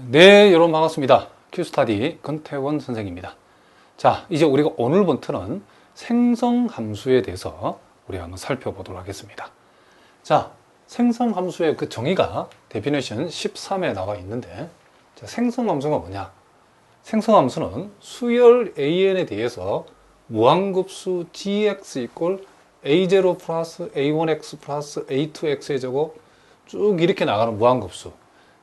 네, 여러분 반갑습니다. 큐스타디 권태원 선생입니다. 자, 이제 우리가 오늘부터는 생성함수에 대해서 우리 한번 살펴보도록 하겠습니다. 자, 생성함수의 그 정의가 데피니션 13에 나와 있는데, 자, 생성함수가 뭐냐? 생성함수는 수열 AN에 대해서 무한급수 gx 이꼴 a0 플러스 a1x 플러스 a2x의 제곱 쭉 이렇게 나가는 무한급수.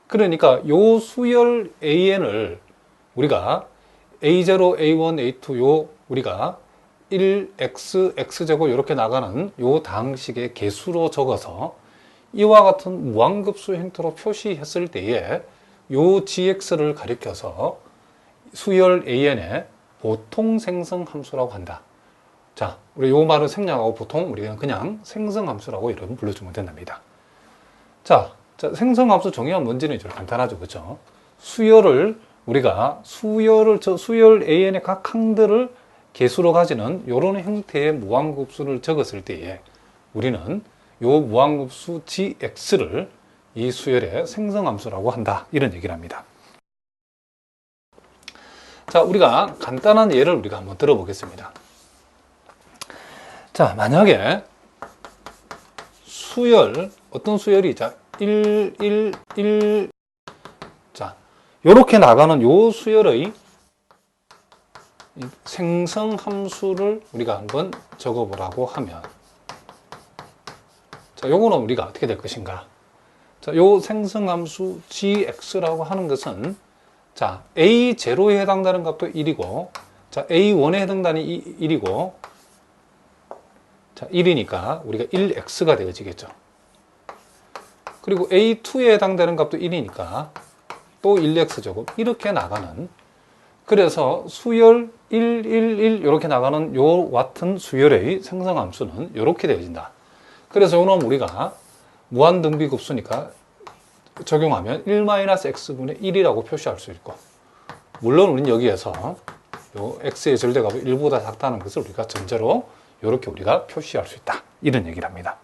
그러니까 요 수열 AN을 우리가 A0, A1, A2 요 우리가 1x, x제곱 이렇게 나가는 요 다항식의 개수로 적어서 이와 같은 무한급수 형태로 표시했을 때에 요 gx를 가리켜서 수열 AN의 보통 생성함수라고 한다. 자, 우리 요 말을 생략하고 보통 우리가 그냥 생성함수라고 이름 불러주면 된답니다. 자, 생성함수 정의가 뭔지는 좀 간단하죠, 그렇죠? 수열을 저 수열 AN의 각 항들을 개수로 가지는 이런 형태의 무한급수를 적었을 때에 우리는 요 무한급수 gx를 이 수열의 생성함수라고 한다, 이런 얘기를 합니다. 자, 우리가 간단한 예를 우리가 한번 들어보겠습니다. 자, 만약에 수열, 어떤 수열이, 자, 1, 1, 1, 자, 요렇게 나가는 요 수열의 생성함수를 우리가 한번 적어보라고 하면, 자, 요거는 우리가 어떻게 될 것인가? 자, 요 생성함수 gx라고 하는 것은, 자, a0에 해당되는 값도 1이고, 자, a1에 해당되는 1이고, 자, 1이니까 우리가 1x가 되어지겠죠. 그리고 A2에 해당되는 값도 1이니까 또 1x제곱 이렇게 나가는, 그래서 수열 1, 1, 1 이렇게 나가는 요 같은 수열의 생성함수는 이렇게 되어진다. 그래서 요놈 우리가 무한등비급수니까 적용하면 1-x분의 1이라고 표시할 수 있고, 물론 우리는 여기에서 요 x의 절대값이 1보다 작다는 것을 우리가 전제로 이렇게 우리가 표시할 수 있다, 이런 얘기를 합니다.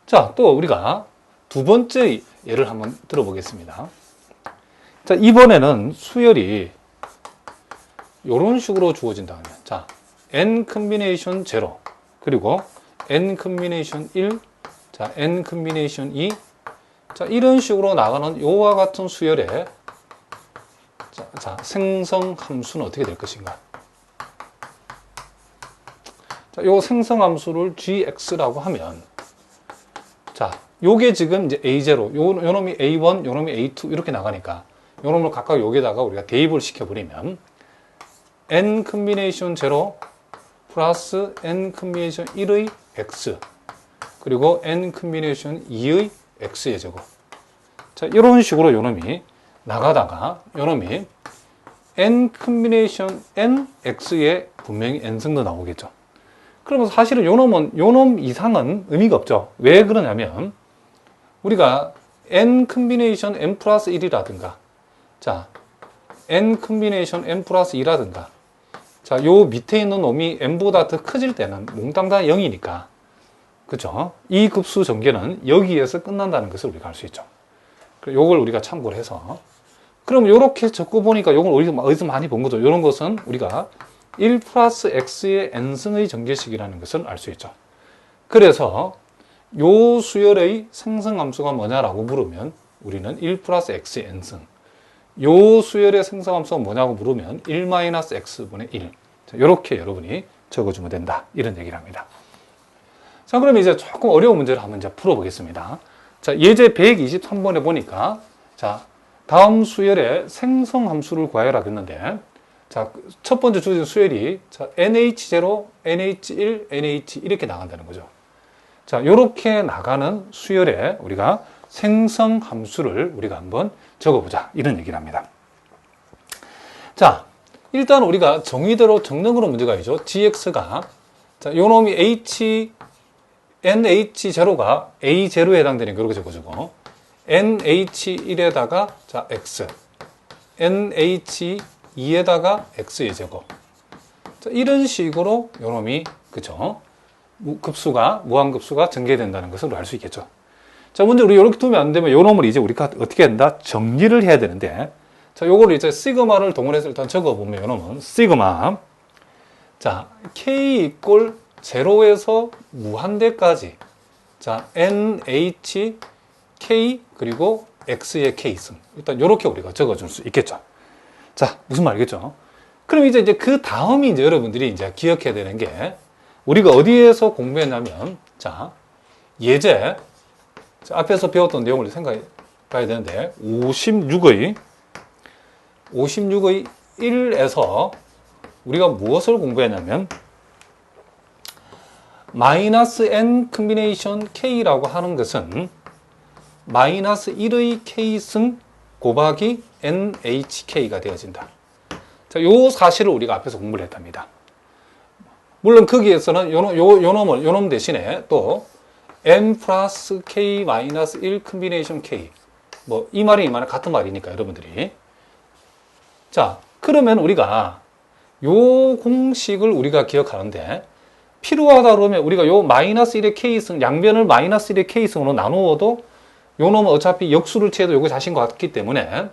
자, 또 우리가 두 번째 예를 한번 들어보겠습니다. 자, 이번에는 수열이 이런 식으로 주어진다 하면, 자, n 컨비네이션 0, 그리고 n 컨비네이션 1, 자, n 컨비네이션 2, 자, 이런 식으로 나가는 요와 같은 수열의 자, 생성함수는 어떻게 될 것인가? 자, 요 생성함수를 gx라고 하면, 자, 요게 지금 이제 A0, 요 놈이 A1, 요 놈이 A2 이렇게 나가니까 요 놈을 각각 여기다가 우리가 대입을 시켜버리면 n 컨비네이션 0 플러스 n 컨비네이션 1의 x 그리고 n 컨비네이션 2의 x의 제곱. 자, 이런 식으로 요 놈이 나가다가 요 놈이 n 컨비네이션 n x의 분명히 n승도 나오겠죠. 그러면 사실은 요 놈 이상은 의미가 없죠. 왜 그러냐면 우리가 n 컨비네이션 n 플러스 1이라든가, 자, n 컨비네이션 n 플러스 2라든가, 자, 요 밑에 있는 놈이 n보다 더 커질 때는 몽땅 다 0이니까, 그죠? 이 급수 전개는 여기에서 끝난다는 것을 우리가 알 수 있죠. 요걸 우리가 참고를 해서, 그럼 요렇게 적고 보니까 요걸 어디서 많이 본 거죠. 요런 것은 우리가 1 플러스 x의 n승의 전개식이라는 것을 알 수 있죠. 그래서 요 수열의 생성함수가 뭐냐라고 물으면 우리는 1 플러스 x의 n승, 요 수열의 생성함수가 뭐냐고 물으면 1-x분의 1. 자, 요렇게 여러분이 적어주면 된다, 이런 얘기를 합니다. 자, 그럼 이제 조금 어려운 문제를 한번 이제 풀어보겠습니다. 자, 예제 123번에 보니까, 자, 다음 수열의 생성함수를 구하여라 했는데, 자, 첫 번째 주어진 수열이, 자, NH0, NH1, NH 이렇게 나간다는 거죠. 자, 요렇게 나가는 수열에 우리가 생성함수를 우리가 한번 적어보자, 이런 얘기를 합니다. 자, 일단 우리가 정의대로 적는 그런 문제가 있죠. gx가, 자, 요 놈이 NH0가 A0에 해당되니까 이렇게 적어주고, NH1에다가, 자, x, NH2에다가 x의 제곱. 자, 이런 식으로 요 놈이, 그죠? 무한급수가 전개된다는 것을 알 수 있겠죠. 자, 먼저 우리 이렇게 두면 안 되면 요 놈을 이제 우리가 어떻게 한다? 정리를 해야 되는데, 자, 요거를 이제 시그마를 동원해서 일단 적어보면 요 놈은 시그마. 자, K 이꼴 0에서 무한대까지. 자, NH, K, 그리고 X의 K승. 일단 요렇게 우리가 적어줄 수 있겠죠. 자, 무슨 말이겠죠? 그럼 이제 그 다음이 이제 여러분들이 이제 기억해야 되는 게, 우리가 어디에서 공부했냐면, 자, 예제. 자, 앞에서 배웠던 내용을 생각해 봐야 되는데, 56의 1에서 우리가 무엇을 공부했냐면, 마이너스 n 컴비네이션 k라고 하는 것은 마이너스 1의 k승 곱하기 nhk가 되어진다. 자, 요 사실을 우리가 앞에서 공부를 했답니다. 물론 거기에서는 요 놈 대신에 또 n 플러스 k 마이너스 1 컴비네이션 k, 뭐 이 말이 같은 말이니까 여러분들이. 자, 그러면 우리가 요 공식을 우리가 기억하는데, 필요하다 그러면 우리가 요 마이너스 1의 k승, 양변을 마이너스 1의 k승으로 나누어도 요 놈은 어차피 역수를 취해도 요거 자신과 같기 때문에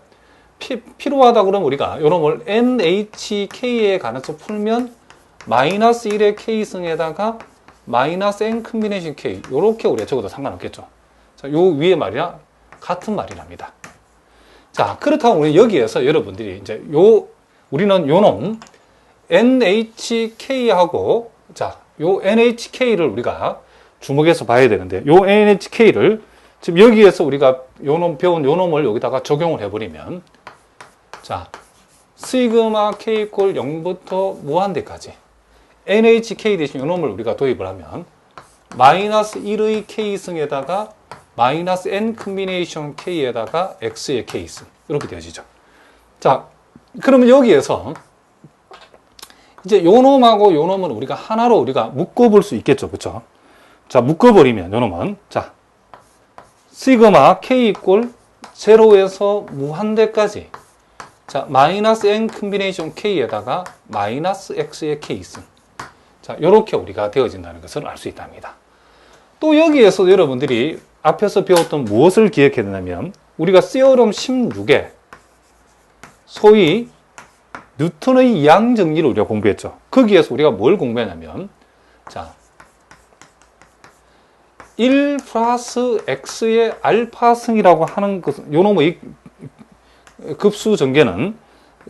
필요하다 그러면 우리가 요 놈을 nhk에 관해서 풀면 마이너스 1의 k승에다가 마이너스 n 컴비네이션 k, 요렇게 우리가 적어도 상관없겠죠. 자, 요 위에 말이랑 같은 말이랍니다. 자, 그렇다고 우리 여기에서 여러분들이 이제 우리는 요 놈 nhk하고, 자, 요 nhk를 우리가 주목해서 봐야 되는데, 요 nhk를 지금 여기에서 우리가 배운 요 놈을 여기다가 적용을 해버리면, 자, 시그마 k 이꼴 0부터 무한대까지 nhk 대신 요 놈을 우리가 도입을 하면 마이너스 1의 k승에다가 마이너스 n 컴비네이션 k에다가 x의 k승, 이렇게 되어지죠. 자, 그러면 여기에서 이제 요 놈하고 요 놈은 우리가 하나로 우리가 묶어볼 수 있겠죠. 그쵸? 자, 묶어버리면 요 놈은, 자, 시그마 k 이꼴 0에서 무한대까지, 자, 마이너스 n 컴비네이션 k에다가 마이너스 x의 k승. 자, 요렇게 우리가 되어진다는 것을 알 수 있답니다. 또 여기에서 여러분들이 앞에서 배웠던 무엇을 기억해야 되냐면, 우리가 시어럼 16에 소위 뉴턴의 이항 정리를 우리가 공부했죠. 거기에서 우리가 뭘 공부했냐면, 자, 1 플러스 x의 알파승이라고 하는 것은, 요 놈의 급수 전개는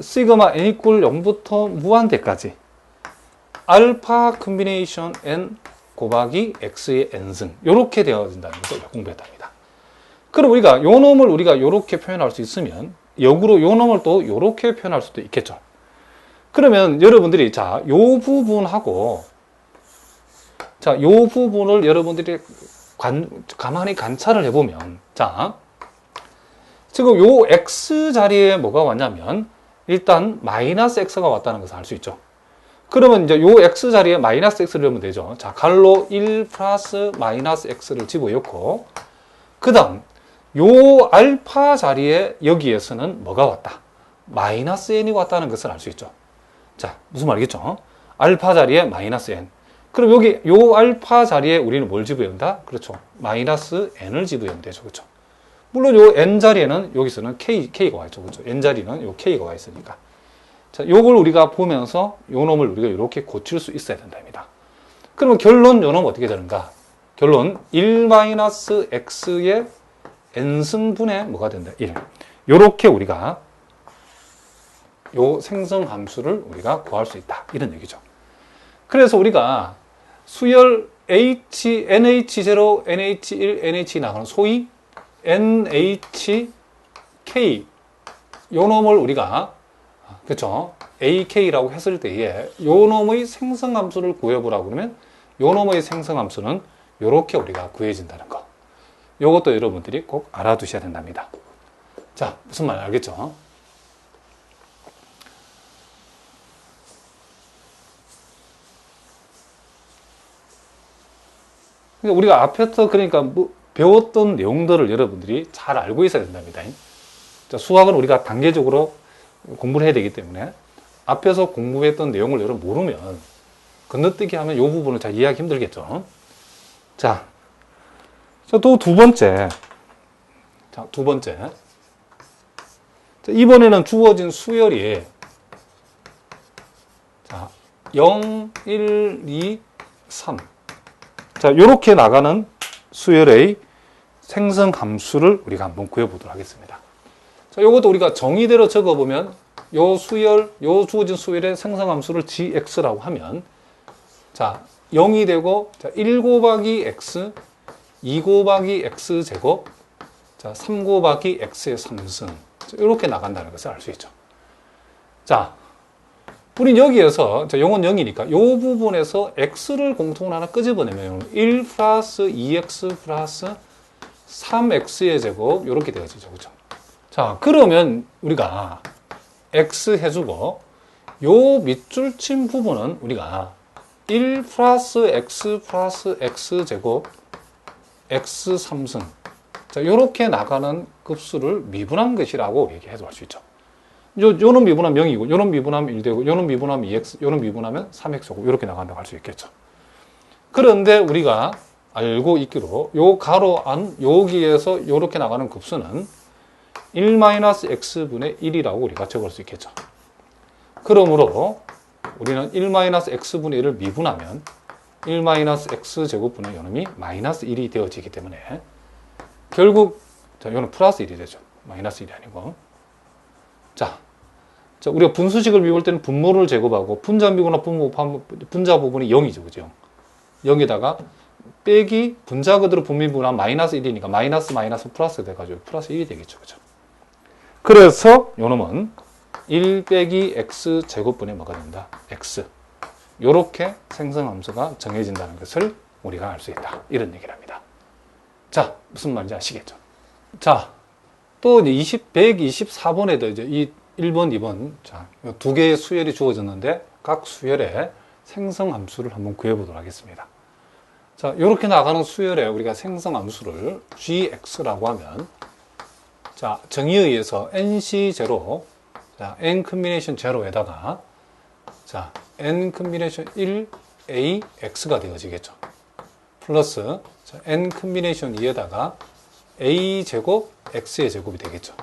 시그마 n 이꼴 0부터 무한대까지 알파 컴비네이션 n 곱하기 x의 n승, 요렇게 되어진다는 것을 공부했답니다. 그럼 우리가 요 놈을 우리가 요렇게 표현할 수 있으면, 역으로 요 놈을 또 요렇게 표현할 수도 있겠죠. 그러면 여러분들이, 자, 요 부분하고, 자, 요 부분을 여러분들이 가만히 관찰을 해보면, 자, 지금 요 x 자리에 뭐가 왔냐면, 일단 마이너스 x가 왔다는 것을 알 수 있죠. 그러면 이제 요 x 자리에 마이너스 x를 넣으면 되죠. 자, 갈로 1 플러스 마이너스 x를 집어넣고, 그 다음, 요 알파 자리에 여기에서는 뭐가 왔다? 마이너스 n이 왔다는 것을 알 수 있죠. 자, 무슨 말이겠죠? 알파 자리에 마이너스 n. 그럼 여기 요 알파 자리에 우리는 뭘 집어넣는다? 그렇죠. 마이너스 n을 집어넣으면 되죠. 그렇죠. 물론 요 n 자리에는 여기서는 k가 와 있죠. 그렇죠. n 자리는 요 k가 와 있으니까. 자, 요걸 우리가 보면서 요 놈을 우리가 이렇게 고칠 수 있어야 된답니다. 그러면 결론 요 놈 어떻게 되는가? 결론 1-x의 n승분의 뭐가 된다? 1. 요렇게 우리가 요 생성 함수를 우리가 구할 수 있다. 이런 얘기죠. 그래서 우리가 수열 NH0, NH1, NH2 나가는 소위 NHK 요 놈을 우리가, 그쵸, AK라고 했을 때에 요 놈의 생성 함수를 구해보라고 그러면 요 놈의 생성 함수는 요렇게 우리가 구해진다는 거. 요것도 여러분들이 꼭 알아두셔야 된답니다. 자, 무슨 말 알겠죠? 우리가 앞에서 그러니까 배웠던 내용들을 여러분들이 잘 알고 있어야 된답니다. 자, 수학은 우리가 단계적으로 공부를 해야 되기 때문에 앞에서 공부했던 내용을 여러분 모르면 건너뛰기 하면 이 부분을 잘 이해하기 힘들겠죠. 자, 또 두 번째. 자, 두 번째. 자, 이번에는 주어진 수열이 자, 0, 1, 2, 3. 자, 요렇게 나가는 수열의 생성 함수를 우리가 한번 구해보도록 하겠습니다. 자, 요것도 우리가 정의대로 적어보면 요 수열, 요 주어진 수열의 생성 함수를 gx라고 하면 자, 0이 되고 자, 1 곱하기 x, 2 곱하기 x 제곱, 자, 3 곱하기 x의 3승. 이렇게 나간다는 것을 알 수 있죠. 자, 우린 여기에서, 자, 0은 0이니까 이 부분에서 x를 공통으로 하나 끄집어내면 1 플러스 2x 플러스 3x의 제곱, 이렇게 되어지죠. 그죠? 자, 그러면 우리가 x 해주고, 요 밑줄 친 부분은 우리가 1 플러스 x 제곱, x 3승. 자, 요렇게 나가는 급수를 미분한 것이라고 얘기해도 할 수 있죠. 요런 미분하면 0이고, 요런 미분하면 1되고, 요런 미분하면 2x, 요런 미분하면 3x고, 요렇게 나간다고 할 수 있겠죠. 그런데 우리가 알고 있기로, 요 가로 안, 여기에서 요렇게 나가는 급수는 1-x분의 1이라고 우리가 적을 수 있겠죠. 그러므로, 우리는 1-x분의 1을 미분하면, 1-x제곱분의 요놈이 마이너스 1이 되어지기 때문에, 결국, 자, 이거는 플러스 1이 되죠. 마이너스 1이 아니고. 자, 우리가 분수식을 미울 때는 분모를 제곱하고, 분자 미분과 분자 부분이 0이죠. 그죠? 0에다가, 빼기, 분자 그대로 분미분하면 마이너스 1이니까, 마이너스 플러스 돼가지고, 플러스 1이 되겠죠. 그죠? 그래서, 요 놈은 1 빼기 x 제곱분의 뭐가 된다? x. 요렇게 생성함수가 정해진다는 것을 우리가 알 수 있다. 이런 얘기를 합니다. 자, 무슨 말인지 아시겠죠? 자, 또 이제 124번에도 이제 이 1번, 2번, 자, 두 개의 수열이 주어졌는데 각 수열의 생성 함수를 한번 구해보도록 하겠습니다. 자, 이렇게 나가는 수열에 우리가 생성 함수를 gx라고 하면, 자, 정의에 의해서 nc0, 자, n 컨비네이션 0에다가, 자, n 컨비네이션 1ax가 되어지겠죠. 플러스, 자, n 컨비네이션 2에다가 a 제곱 x의 제곱이 되겠죠.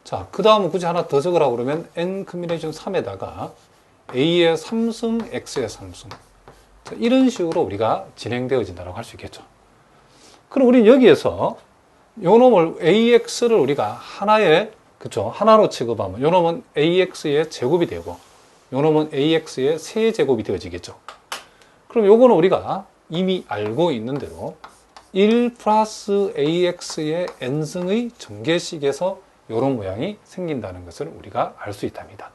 자, 그 다음은 굳이 하나 더 적으라고 그러면 n 컨비네이션 3에다가 a의 3승 x의 3승. 자, 이런 식으로 우리가 진행되어진다고 할 수 있겠죠. 그럼 우리는 여기에서 요 놈을 ax를 우리가 하나의, 그쵸, 하나로 취급하면 요 놈은 ax의 제곱이 되고 요 놈은 ax의 세제곱이 되어지겠죠. 그럼 요거는 우리가 이미 알고 있는 대로 1 플러스 ax의 n승의 전개식에서 이런 모양이 생긴다는 것을 우리가 알 수 있답니다.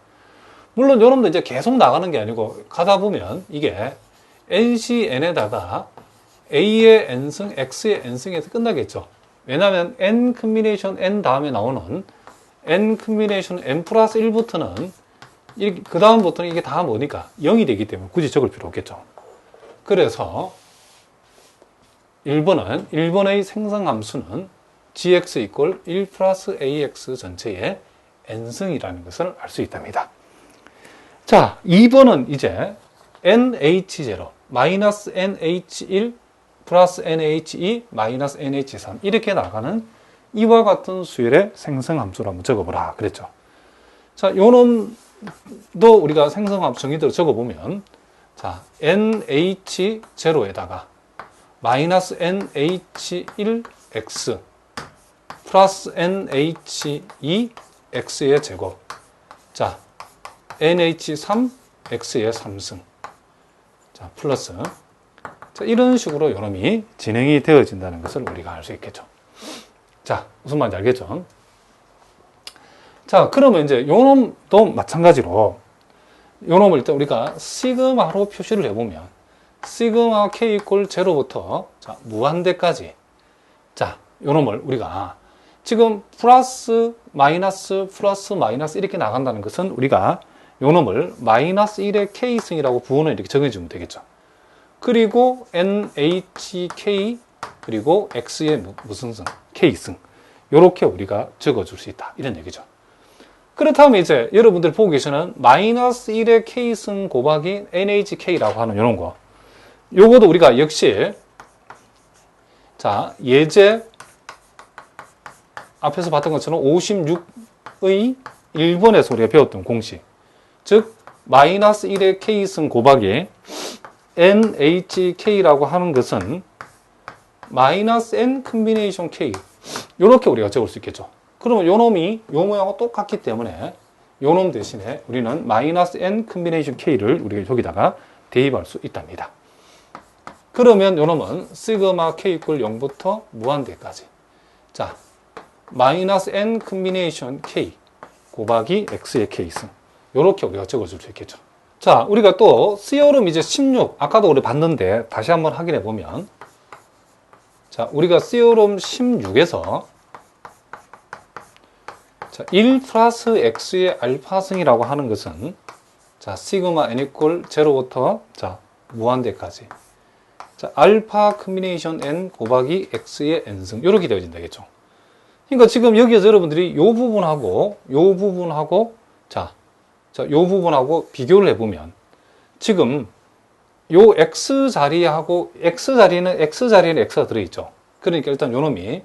물론 여러분도 이제 계속 나가는 게 아니고 가다 보면 이게 ncn에다가 a의 n승, x의 n승에서 끝나겠죠. 왜냐하면 n 컨비네이션 n 다음에 나오는 n 컨비네이션 n 플러스 1부터는 그 다음부터는 이게 다 뭐니까 0이 되기 때문에 굳이 적을 필요 없겠죠. 그래서 1번의 생성함수는 gx 이퀄 1 플러스 ax 전체의 n승이라는 것을 알 수 있답니다. 자, 2번은 이제 nh0, 마이너스 nh1 플러스 nh2 마이너스 nh3 이렇게 나가는 이와 같은 수열의 생성함수를 한번 적어보라 그랬죠. 자, 요놈도 우리가 생성함수 정의대로 적어보면, 자, nh0에다가 마이너스 nh1x 플러스 nh2x의 제곱, 자, nh3x의 3승, 자, 플러스, 자, 이런 식으로 요놈이 진행이 되어진다는 것을 우리가 알 수 있겠죠. 자, 무슨 말인지 알겠죠? 자, 그러면 이제 요놈도 마찬가지로 요놈을 일단 우리가 시그마로 표시를 해보면 시그마 k 이퀄 0부터 자, 무한대까지, 자, 요놈을 우리가 지금 플러스 마이너스 이렇게 나간다는 것은 우리가 요놈을 마이너스 1의 k승이라고 부호는 이렇게 정해주면 되겠죠. 그리고 nhk 그리고 x의 무슨 승? k승. 요렇게 우리가 적어줄 수 있다. 이런 얘기죠. 그렇다면 이제 여러분들 보고 계시는 마이너스 1의 k승 곱하기 nhk라고 하는 요런 거. 요거도 우리가 역시 자, 예제 앞에서 봤던 것처럼 56의 1번에서 우리가 배웠던 공식. 즉, 마이너스 1의 K승 곱하기 NHK라고 하는 것은 마이너스 N 컴비네이션 K. 이렇게 우리가 적을 수 있겠죠. 그러면 요 놈이 요 모양하고 똑같기 때문에 요 놈 대신에 우리는 마이너스 N 컴비네이션 K를 우리가 여기다가 대입할 수 있답니다. 그러면 요 놈은 시그마 K 이퀄 0부터 무한대까지. 자, 마이너스 N 컴비네이션 K 곱하기 X의 K승. 요렇게 우리가 적어줄 수 있겠죠. 자, 우리가 또 시어럼 이제 16, 아까도 우리 봤는데 다시 한번 확인해 보면, 자, 우리가 시어럼 16에서 자, 1 플러스 X의 알파승이라고 하는 것은 자, 시그마 N 이퀄 0부터 자, 무한대까지. 자, 알파 컴비네이션 N 곱하기 X의 N승. 이렇게 되어진다겠죠. 그러니까 지금 여기에서 여러분들이 요 부분하고 자, 요 부분하고 비교를 해보면 지금 요 X 자리하고 X자리에는 X가 들어있죠. 그러니까 일단 요 놈이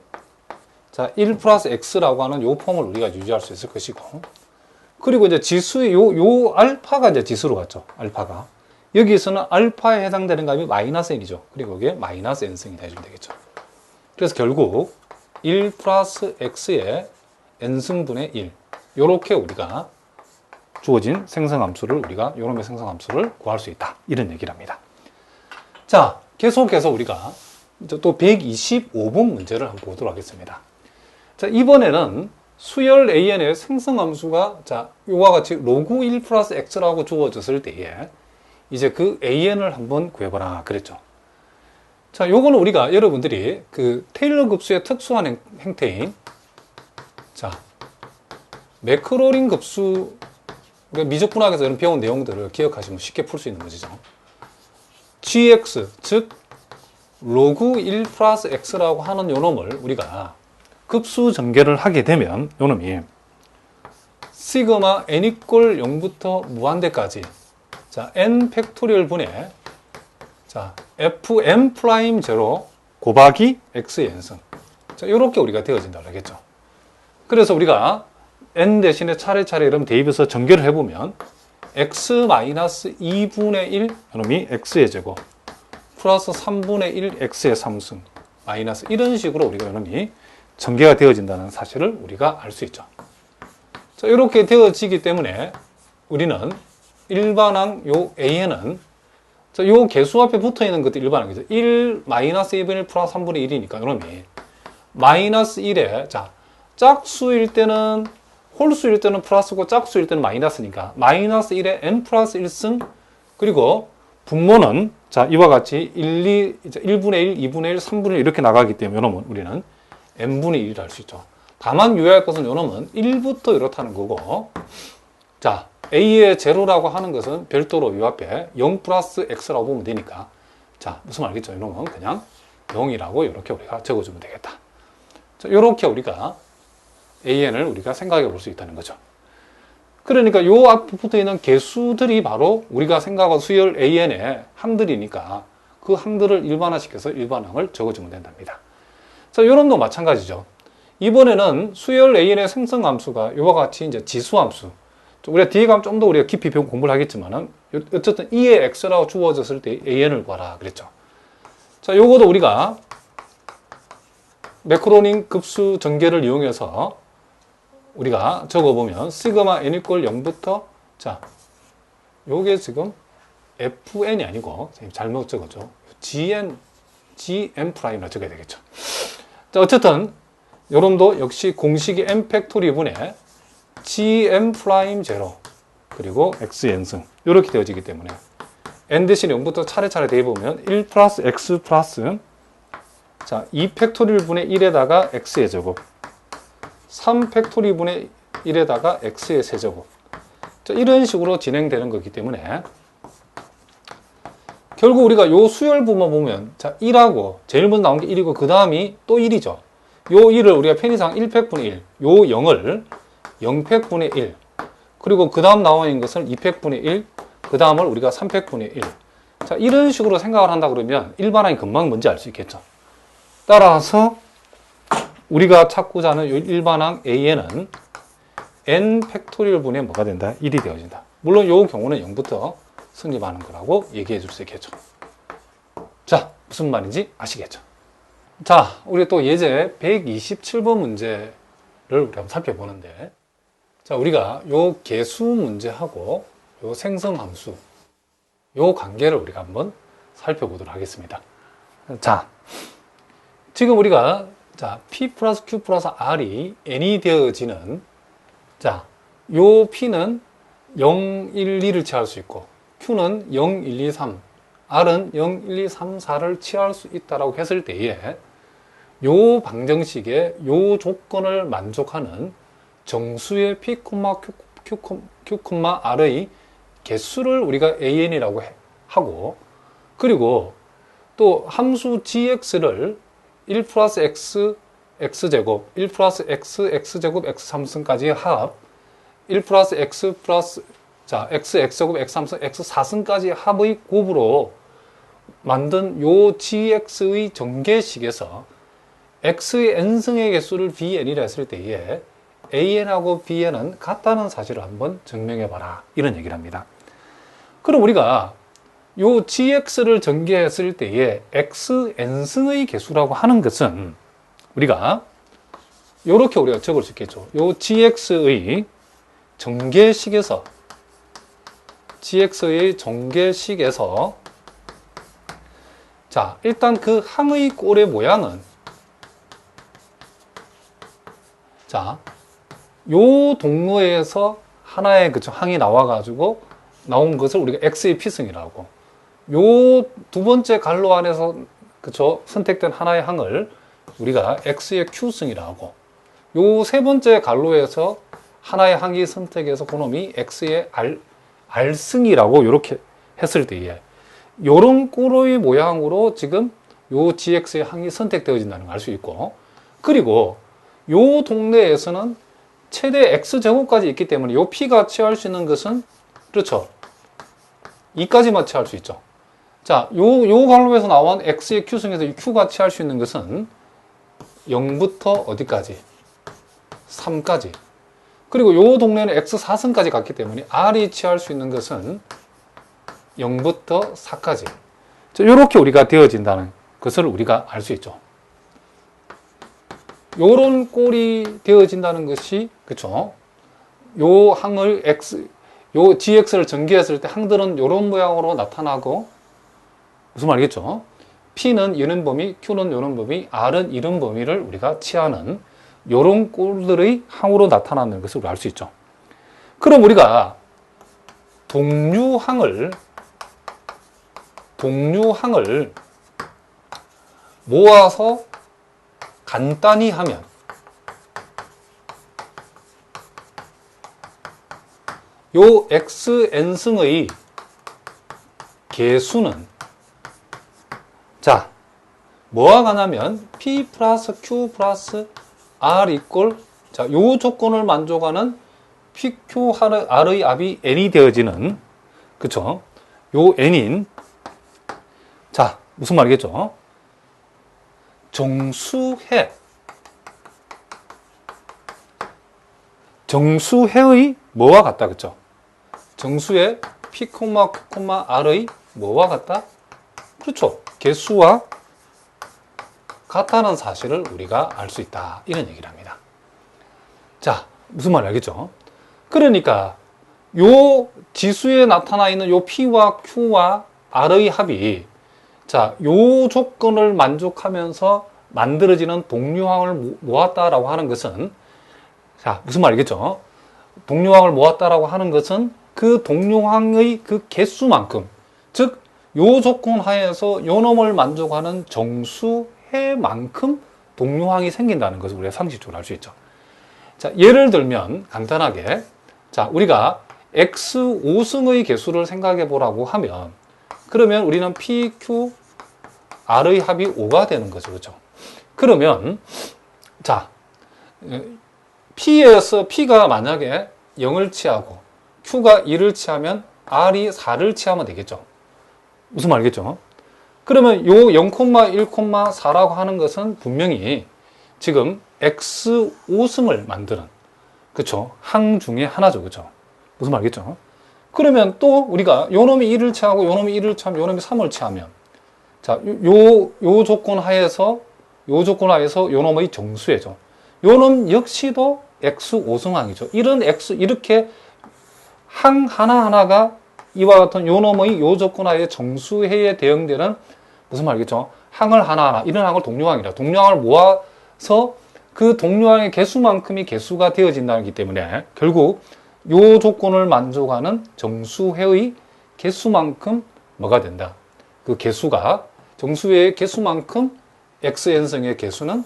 자, 1 플러스 X라고 하는 요 폼을 우리가 유지할 수 있을 것이고, 그리고 이제 지수의 요 알파가 이제 지수로 갔죠. 알파가. 여기에서는 알파에 해당되는 값이 마이너스 N이죠. 그리고 이게 마이너스 N승이 해주면 되겠죠. 그래서 결국 1 플러스 X의 N승분의 1. 요렇게 우리가 주어진 생성함수를 우리가 요놈의 생성함수를 구할 수 있다. 이런 얘기를 합니다. 자, 계속해서 우리가 또 125번 문제를 한번 보도록 하겠습니다. 자, 이번에는 수열 AN의 생성함수가 자, 요와 같이 로그 1 플러스 X라고 주어졌을 때에 이제 그 AN을 한번 구해보라 그랬죠. 자, 요거는 우리가 여러분들이 그 테일러 급수의 특수한 형태인 자, 매크로린 급수 미적분학에서 이런 배운 내용들을 기억하시면 쉽게 풀 수 있는 문제죠. gx, 즉 로그 1 플러스 x라고 하는 요 놈을 우리가 급수 전개를 하게 되면 요 놈이 시그마 n 이퀄 0부터 무한대까지 자, n 팩토리얼 분의 자, fm 프라임 제로 곱하기 x의 n승. 자, 요렇게 우리가 되어진다고 하겠죠. 그래서 우리가 n 대신에 차례차례 이런 대입해서 전개를 해보면 x-2분의 1 이놈이 x의 제곱 플러스 3분의 1 x의 3승 마이너스 이런 식으로 우리가 이놈이 전개가 되어진다는 사실을 우리가 알 수 있죠. 자, 이렇게 되어지기 때문에 우리는 일반항 요 AN은 자, 요 개수 앞에 붙어 있는 것도 일반항이죠. 1 마이너스 2분의 1 플러스 3분의 1이니까 이놈이 마이너스 1에 자, 짝수일 때는 홀수일 때는 플러스고 짝수일 때는 마이너스니까 마이너스 1에 n 플러스 1승 그리고 분모는 자 이와 같이 1분의 1, 2분의 1, 3분의 1 이렇게 나가기 때문에 요놈은 우리는 n분의 1이라 할 수 있죠. 다만 유의할 것은 요놈은 1부터 이렇다는 거고 자 a의 제로라고 하는 것은 별도로 요 앞에 0 플러스 x라고 보면 되니까 자 무슨 말이겠죠. 요놈은 그냥 0이라고 이렇게 우리가 적어주면 되겠다. 자 요렇게 우리가 AN을 우리가 생각해 볼 수 있다는 거죠. 그러니까 요 앞에 붙어 있는 개수들이 바로 우리가 생각한 수열 AN의 항들이니까 그 항들을 일반화시켜서 일반항을 적어주면 된답니다. 자, 요런도 마찬가지죠. 이번에는 수열 AN의 생성함수가 요와 같이 이제 지수함수. 우리가 뒤에 가면 좀 더 우리가 깊이 공부를 하겠지만은 어쨌든 2의 x라고 주어졌을 때 AN을 구하라 그랬죠. 자, 요거도 우리가 매크로닌 급수 전개를 이용해서 우리가 적어보면 시그마 n 이퀄 0부터 자 요게 지금 fn이 아니고 잘못 적었죠. gn 프라임으로 적어야 되겠죠. 자 어쨌든 요놈도 역시 공식이 n 팩토리 분의 gn 프라임 제로 그리고 xn승 이렇게 되어지기 때문에 n 대신 0부터 차례차례 대입해보면 1 플러스 x 플러스 자 2 팩토리얼 분의 1에다가 x의 제곱 3 팩토리 분의 1에다가 x의 세제곱 자, 이런 식으로 진행되는 거기 때문에 결국 우리가 요 수열부만 보면 자 1하고 제일 먼저 나온 게 1이고 그 다음이 또 1이죠. 요 1을 우리가 편의상 1팩분의 1 요 0을 0팩분의 1 그리고 그 다음 나와 있는 것은 2팩분의 1 그 다음을 우리가 3팩분의 1 자 이런 식으로 생각을 한다 그러면 일반항이 금방 뭔지 알 수 있겠죠. 따라서 우리가 찾고자 하는 요 일반항 A에는 n 팩토리얼 분의 뭐가 된다? 1이 되어진다. 물론 이 경우는 0부터 성립하는 거라고 얘기해 줄 수 있겠죠. 자, 무슨 말인지 아시겠죠? 자, 우리 또 예제 127번 문제를 우리 한번 살펴보는데, 자, 우리가 요 계수 문제하고 요 생성함수, 요 관계를 우리가 한번 살펴보도록 하겠습니다. 자, 지금 우리가 자, P 플러스 Q 플러스 R이 N이 되어지는, 자, 요 P는 0, 1, 2를 취할 수 있고, Q는 0, 1, 2, 3, R은 0, 1, 2, 3, 4를 취할 수 있다라고 했을 때에, 요 방정식의 요 조건을 만족하는 정수의 P, Q, R의 개수를 우리가 AN이라고 하고, 그리고 또 함수 gx를 1 플러스 x, x제곱, 1 플러스 x, x제곱, x3승까지의 합, 1 플러스 x 플러스, 자, x, x제곱, x3승, x4승까지의 합의 곱으로 만든 요 gx의 전개식에서 x의 n승의 개수를 bn이라 했을 때에 an하고 bn은 같다는 사실을 한번 증명해봐라. 이런 얘기를 합니다. 그럼 우리가 요 gx를 전개했을 때에 xn승의 개수라고 하는 것은 우리가 요렇게 우리가 적을 수 있겠죠. 요 gx의 전개식에서 자, 일단 그 항의 꼴의 모양은, 자, 요 동로에서 하나의 그쵸 항이 나와가지고 나온 것을 우리가 x의 p승이라고, 요 두 번째 갈로 안에서 그쵸 선택된 하나의 항을 우리가 x의 q승이라고, 요 세 번째 갈로에서 하나의 항이 선택해서 그놈이 x의 r승이라고 이렇게 했을 때에 요런 꼴의 모양으로 지금 요 gx의 항이 선택되어진다는 걸 알 수 있고, 그리고 요 동네에서는 최대 x제곱까지 있기 때문에 요 p가 취할 수 있는 것은 그렇죠 2까지만 취할 수 있죠. 자, 요 갈로에서 나온 x의 q승에서 이 q가 취할 수 있는 것은 0부터 어디까지? 3까지. 그리고 요 동네는 x4승까지 갔기 때문에 r이 취할 수 있는 것은 0부터 4까지. 이렇게 우리가 되어진다는 것을 우리가 알 수 있죠. 요런 꼴이 되어진다는 것이, 그쵸? 요 항을 요 gx를 전개했을 때 항들은 요런 모양으로 나타나고, 무슨 말이겠죠? P는 이런 범위, Q는 이런 범위, R은 이런 범위를 우리가 취하는 요런 꼴들의 항으로 나타나는 것을 우리가 알 수 있죠. 그럼 우리가 동류항을 모아서 간단히 하면 요 xn승의 개수는, 자, 뭐와 같냐면 P 플러스 Q 플러스 R 이꼴, 자, 요 조건을 만족하는 PQ R의 합이 n이 되어지는, 그쵸? 요 n인, 자, 무슨 말이겠죠? 정수해의 뭐와 같다, 그쵸? 정수의 P, Q, R의 뭐와 같다? 그렇죠. 개수와 같다는 사실을 우리가 알 수 있다. 이런 얘기를 합니다. 자, 무슨 말인지 알겠죠? 그러니까 요 지수에 나타나 있는 요 P와 Q와 R의 합이, 자, 요 조건을 만족하면서 만들어지는 동류항을 모았다라고 하는 것은, 자, 무슨 말이겠죠? 동류항을 모았다라고 하는 것은 그 동류항의 그 개수만큼, 즉 요 조건 하에서 요 놈을 만족하는 정수해만큼 동류항이 생긴다는 것을 우리가 상식적으로 알 수 있죠. 자, 예를 들면 간단하게, 자, 우리가 x5승의 개수를 생각해 보라고 하면, 그러면 우리는 p, q, r의 합이 5가 되는 거죠. 그렇죠? 그러면 자, p가 만약에 0을 취하고 q가 2를 취하면 r이 4를 취하면 되겠죠. 무슨 말이겠죠? 그러면 요 0,1,4라고 하는 것은 분명히 지금 X 5승을 만드는, 그쵸? 항 중에 하나죠. 그쵸? 무슨 말이겠죠? 그러면 또 우리가 요 놈이 1을 취하고 요 놈이 1을 취하면 요 놈이 3을 취하면, 자, 요 조건 하에서 요 놈의 정수해죠. 요 놈 역시도 X 5승항이죠. 이런 X, 이렇게 항 하나하나가 이와 같은 요 놈의 요 조건 하에 정수해에 대응되는, 무슨 말이겠죠? 항을 하나하나, 이런 항을 동류항이라. 동류항을 모아서 그 동류항의 개수만큼이 개수가 되어진다는 기 때문에 결국 요 조건을 만족하는 정수해의 개수만큼 뭐가 된다. 그 개수가, 정수해의 개수만큼 Xn성의 개수는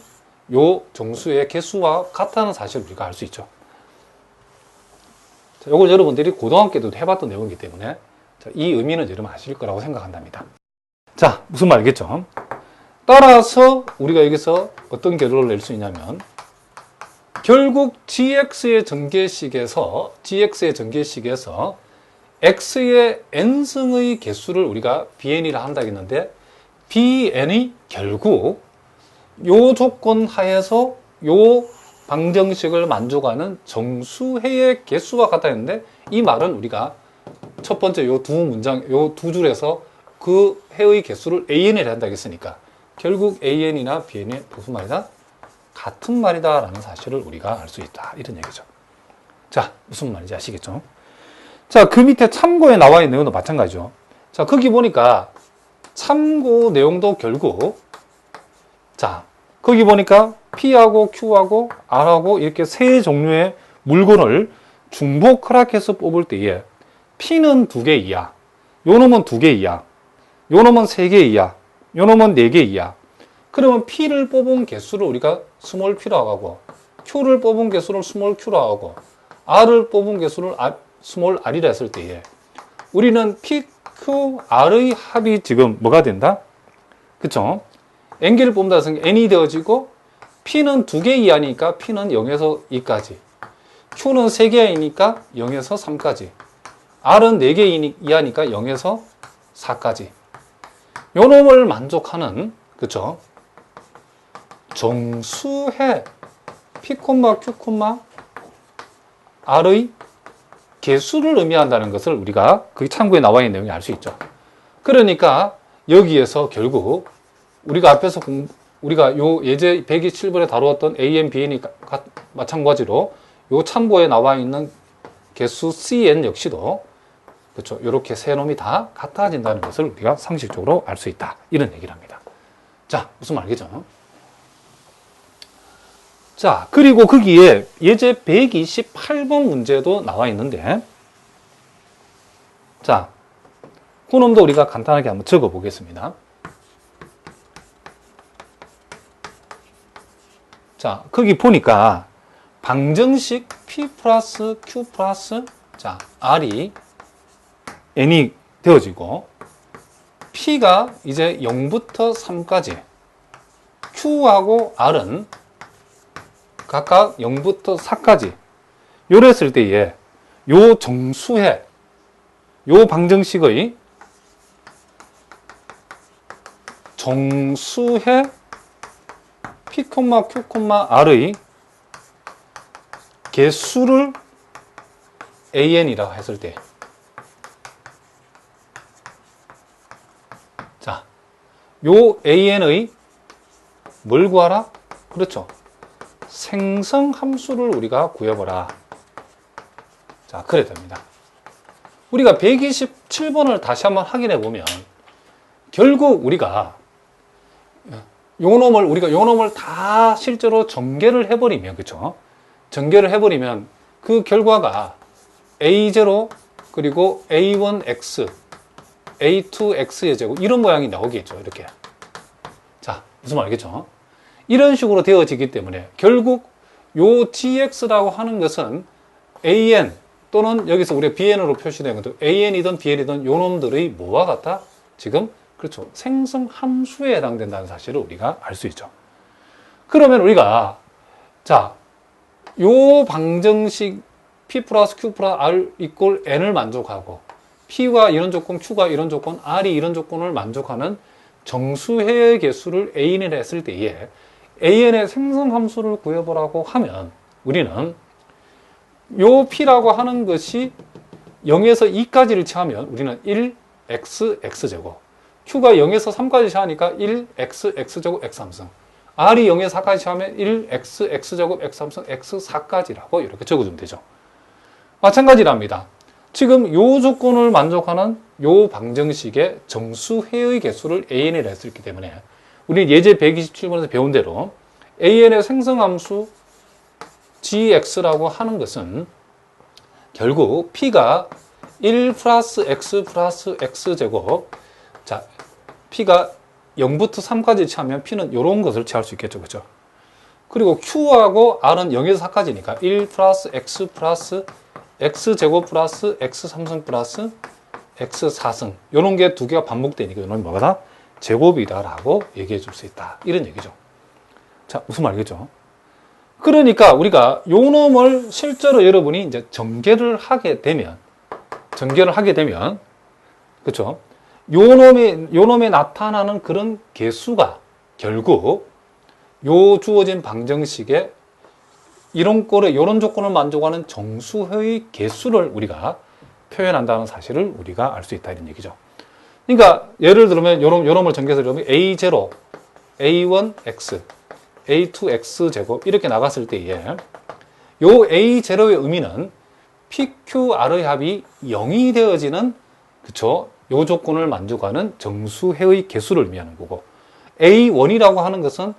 요 정수의 개수와 같다는 사실을 우리가 알 수 있죠. 자, 이걸 여러분들이 고등학교 때도 해봤던 내용이기 때문에 자, 이 의미는 여러분 아실 거라고 생각한답니다. 자, 무슨 말이겠죠? 따라서 우리가 여기서 어떤 결론을 낼 수 있냐면, 결국 gx의 전개식에서 x의 n승의 개수를 우리가 bn이라 한다 했는데, bn이 결국 요 조건 하에서 요 방정식을 만족하는 정수해의 개수와 같다 했는데, 이 말은 우리가 첫 번째 요 두 줄에서 그 해의 개수를 an이라 한다 했으니까 결국 an이나 bn이 무슨 말이다? 같은 말이다 라는 사실을 우리가 알 수 있다, 이런 얘기죠. 자, 무슨 말인지 아시겠죠? 자, 그 밑에 참고에 나와 있는 내용도 마찬가지죠. 자, 거기 보니까 참고 내용도 결국, 자, 거기 보니까 P하고 Q하고 R하고 이렇게 세 종류의 물건을 중복 허락해서 뽑을 때에 P는 2개 이하, 요 놈은 2개 이하, 요 놈은 3개 이하, 요 놈은 4개 이하. 그러면 P를 뽑은 개수를 우리가 스몰 P라고 하고, Q를 뽑은 개수를 스몰 Q라고 하고, R을 뽑은 개수를 스몰 R이라 했을 때에 우리는 P, Q, R의 합이 지금 뭐가 된다? 그쵸? N개를 뽑는다 해서 N이 되어지고, P는 2개 이하니까 P는 0에서 2까지, Q는 3개 이하니까 0에서 3까지, R은 4개 이하니까 0에서 4까지. 요 놈을 만족하는, 그쵸? 정수해 P, Q, R의 개수를 의미한다는 것을 우리가 그 참고에 나와 있는 내용이 알 수 있죠. 그러니까 여기에서 결국 우리가 앞에서 우리가 요 예제 127번에 다루었던 AN, BN이 마찬가지로 요 참고에 나와 있는 개수 CN 역시도, 그렇죠, 이렇게 세 놈이 다 같아진다는 것을 우리가 상식적으로 알 수 있다, 이런 얘기를 합니다. 자, 무슨 말이겠죠? 자, 그리고 거기에 예제 128번 문제도 나와 있는데, 자, 그 놈도 우리가 간단하게 한번 적어 보겠습니다. 자, 거기 보니까 방정식 P 플러스 Q 플러스, 자, R이 N이 되어지고, P가 이제 0부터 3까지, Q하고 R은 각각 0부터 4까지 요랬을 때에 요 정수해, 요 방정식의 정수해 P, Q, R의 개수를 AN이라고 했을 때, 자, 요 AN의 뭘 구하라? 그렇죠, 생성 함수를 우리가 구해보라. 자, 그래 됩니다. 우리가 127번을 다시 한번 확인해 보면 결국 우리가 요 놈을 다 실제로 전개를 해버리면, 그쵸? 전개를 해버리면 그 결과가 A0 그리고 A1X, A2X의 제곱, 이런 모양이 나오겠죠, 이렇게. 자, 무슨 말이겠죠? 이런 식으로 되어지기 때문에 결국 요 GX라고 하는 것은 AN 또는 여기서 우리가 BN으로 표시된 것도 AN이든 BN이든 요 놈들의 뭐와 같다? 지금, 그렇죠, 생성 함수에 해당된다는 사실을 우리가 알 수 있죠. 그러면 우리가, 자, 요 방정식 P 플러스 Q 플러스 R 이꼴 N을 만족하고, P가 이런 조건, Q가 이런 조건, R이 이런 조건을 만족하는 정수해의 개수를 N이라 했을 때에 AN의 생성함수를 구해보라고 하면 우리는 요 P라고 하는 것이 0에서 2까지를 취하면 우리는 1x, x제곱. Q가 0에서 3까지 취하니까 1x, x제곱, x3승. R이 0에서 4까지 취하면 1x, x제곱, x3승, x4까지라고 이렇게 적어주면 되죠. 마찬가지랍니다. 지금 요 조건을 만족하는 요 방정식의 정수회의 개수를 AN이라 했었기 때문에 우리 예제 127번에서 배운 대로 AN의 생성함수 gx라고 하는 것은 결국 P가 1 플러스 x 플러스 x제곱, 자, P가 0부터 3까지 취하면 P는 이런 것을 취할 수 있겠죠. 그죠? 그리고 Q하고 R은 0에서 4까지니까 1 플러스 x 플러스 x제곱 플러스 x3승 플러스 x4승. 이런 게 두 개가 반복되니까 이놈이 뭐가 제곱이다라고 얘기해 줄 수 있다. 이런 얘기죠. 자, 무슨 말이겠죠? 그러니까 우리가 요 놈을 실제로 여러분이 이제 전개를 하게 되면, 그렇죠? 요 놈에 나타나는 그런 개수가 결국 요 주어진 방정식에 이런 조건을 만족하는 정수의 개수를 우리가 표현한다는 사실을 우리가 알 수 있다 이런 얘기죠. 그러니까 예를 들면 요 놈을 전개해서 그러면 A0, A1x, A2x 제곱 이렇게 나갔을 때에 요 A0의 의미는 PQR의 합이 0이 되어지는, 그쵸? 요 조건을 만족하는 정수해의 개수를 의미하는 거고, A1이라고 하는 것은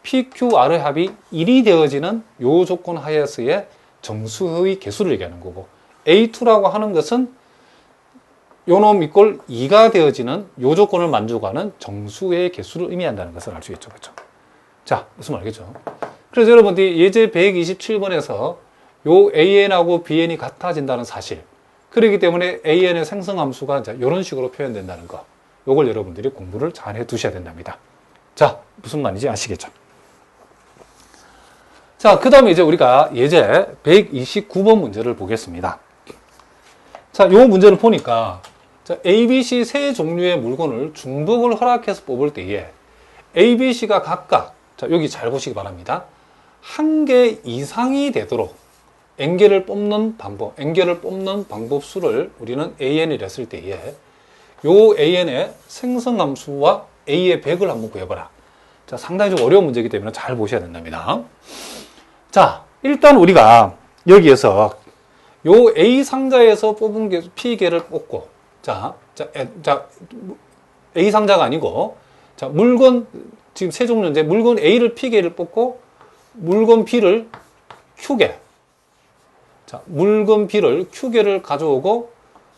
PQR의 합이 1이 되어지는 요 조건 하에서의 정수해의 개수를 얘기하는 거고, A2라고 하는 것은 요놈 이꼴 2가 되어지는 요 조건을 만족하는 정수의 개수를 의미한다는 것을 알 수 있죠. 그렇죠? 자, 무슨 말이겠죠? 그래서 여러분들이 예제 127번에서 요 AN하고 BN이 같아진다는 사실, 그렇기 때문에 AN의 생성함수가 이런 식으로 표현된다는 거, 요걸 여러분들이 공부를 잘 해 두셔야 된답니다. 자, 무슨 말인지 아시겠죠? 자, 그 다음에 이제 우리가 예제 129번 문제를 보겠습니다. 자, 요 문제를 보니까 자, ABC 세 종류의 물건을 중복을 허락해서 뽑을 때에 ABC가 각각, 자, 여기 잘 보시기 바랍니다. 한 개 이상이 되도록 N개를 뽑는 방법 수를 우리는 AN이라 했을 때에 요 AN의 생성함수와 A의 100을 한번 구해봐라. 자, 상당히 좀 어려운 문제이기 때문에 잘 보셔야 된답니다. 자, 일단 우리가 여기에서 요 A 상자에서 뽑은 개, P개를 뽑고, 자, A 상자가 아니고, 자, 물건, 지금 세 종류인데, 물건 A를 P개를 뽑고, 물건 B를 Q개. 자, 물건 B를 Q개를 가져오고,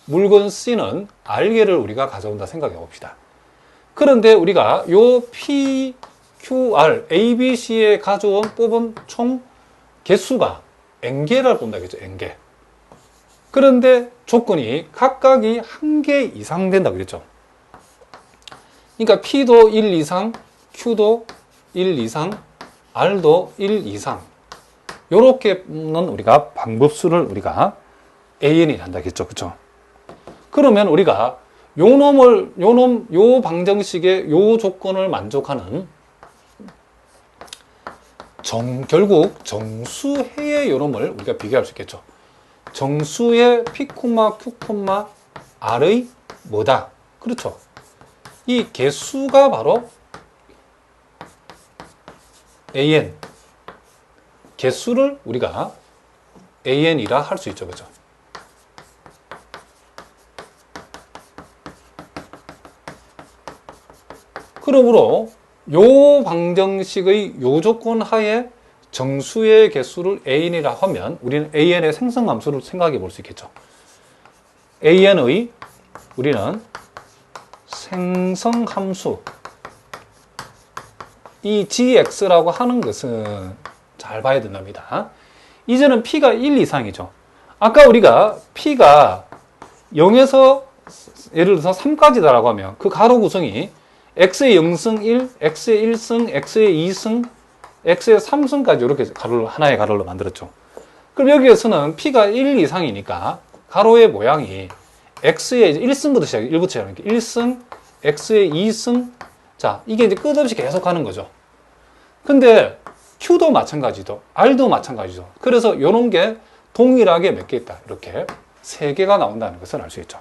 물건 C는 R개를 우리가 가져온다 생각해 봅시다. 그런데 우리가 요 P, Q, R, A, B, C에 뽑은 총 개수가 N개를 본다겠죠, N개. 그런데 조건이 각각이 한 개 이상 된다 그랬죠. 그러니까 P도 1 이상, Q도 1 이상, R도 1 이상. 요렇게는 우리가 방법수를 우리가 AN이 한다겠죠. 그쵸? 그러면 우리가 요 방정식의 요 조건을 만족하는 결국 정수해의 요놈을 우리가 비교할 수 있겠죠. 정수의 P, Q, R의 뭐다? 그렇죠. 이 개수가 바로 AN. 개수를 우리가 AN이라 할 수 있죠. 그렇죠? 그러므로 요 방정식의 요 조건 하에 정수의 개수를 AN이라 하면 우리는 AN의 생성함수를 생각해 볼 수 있겠죠. AN의 우리는 생성함수, 이 GX라고 하는 것은 잘 봐야 된답니다. 이제는 P가 1 이상이죠. 아까 우리가 P가 0에서 예를 들어서 3까지다라고 하면 그 가로 구성이 X의 0승 1, X의 1승, X의 2승, X의 3승까지 이렇게 하나의 가로로 만들었죠. 그럼 여기에서는 P가 1 이상이니까 가로의 모양이 X의 1승부터 시작해, 1부터 시작하니까 1승, X의 2승, 자, 이게 이제 끝없이 계속 가는 거죠. 근데 Q도 마찬가지죠. R도 마찬가지죠. 그래서 이런 게 동일하게 몇 개 있다. 이렇게 3개가 나온다는 것을 알 수 있죠.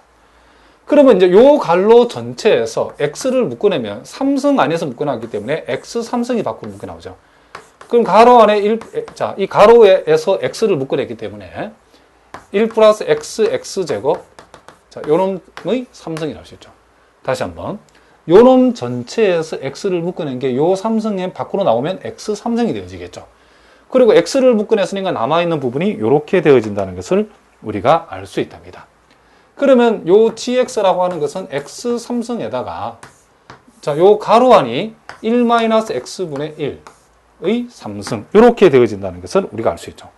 그러면 이제 요 갈로 전체에서 X를 묶어내면 3승 안에서 묶어놨기 때문에 X 3승이 밖으로 묶어나오죠. 그럼 가로 안에 이 가로에서 X를 묶어냈기 때문에 1 플러스 X, X제곱. 자, 요놈의 3승이 나올 수 있죠. 다시 한번. 요놈 전체에서 X를 묶어낸 게 요 3승에 밖으로 나오면 X 3승이 되어지겠죠. 그리고 X를 묶어냈으니까 남아있는 부분이 이렇게 되어진다는 것을 우리가 알 수 있답니다. 그러면 요 GX라고 하는 것은 X 3승에다가 자, 요 가로 안이 1-X분의 1의 3승. 이렇게 되어진다는 것을 우리가 알 수 있죠.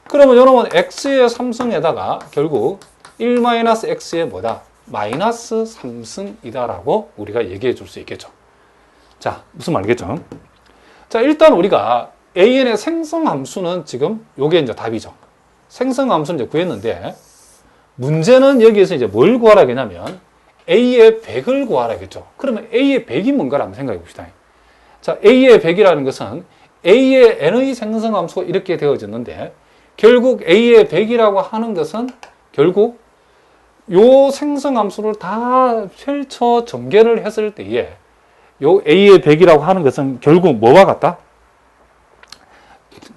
그러면 요놈은 X의 3승에다가 결국 1-X의 뭐다? 마이너스 3승이다라고 우리가 얘기해 줄 수 있겠죠. 자, 무슨 말이겠죠? 자, 일단 우리가 AN의 생성함수는 지금 요게 이제 답이죠. 생성함수는 이제 구했는데 문제는 여기에서 이제 뭘 구하라 하냐면 A의 100을 구하라겠죠. 그러면 A의 100이 뭔가를 한번 생각해 봅시다. 자, A의 100이라는 것은 A의 N의 생성함수가 이렇게 되어졌는데 결국 A의 100이라고 하는 것은 결국 요 생성함수를 다 펼쳐 전개를 했을 때에 요 A의 100이라고 하는 것은 결국 뭐와 같다?